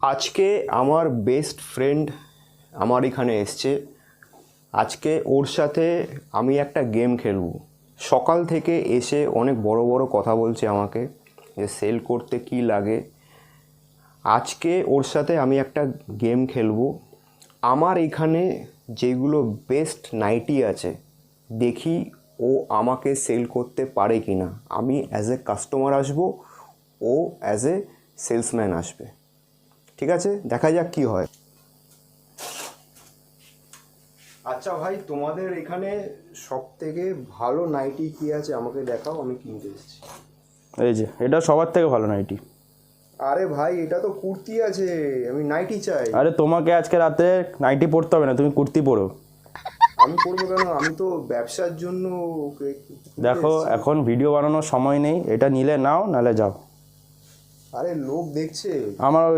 আজকে আমার best friend আমার এখানে এসছে। আজকে ওর সাথে আমি একটা গেম খেলবো। সকাল থেকে এসে অনেক বড় বড় কথা বলছে আমাকে যে সেল করতে কি লাগে। আজকে ওর সাথে আমি একটা গেম খেলবো। আমার এখানে যেগুলো বেস্ট নাইটি আছে দেখি ও আমাকে সেল করতে পারে কি না। আমি অ্যাজ এ কাস্টমার আসবো, ও অ্যাজ এ সেলসম্যান আসবে। ঠিক আছে, দেখা যাক কি হয়। আচ্ছা ভাই, তোমাদের এখানে সব থেকে ভালো নাইটি কি আছে আমাকে দেখাও, আমি কিনতে এসেছি। এই যে এটা সবার থেকে ভালো নাইটি। আরে ভাই, এটা তো কুর্তি আছে, আমি নাইটি চাই। আরে তোমাকে আজকে রাতে নাইটি পরতে হবে না, তুমি কুর্তি পরো। আমি পরবো কেন? আমি তো ব্যবসার জন্য ওকে কিনতে দেখো এসেছি। এখন ভিডিও বানানোর সময় নেই, এটা নিলে নাও নালে যাও। আরে লোক দেখছে। আমার ওই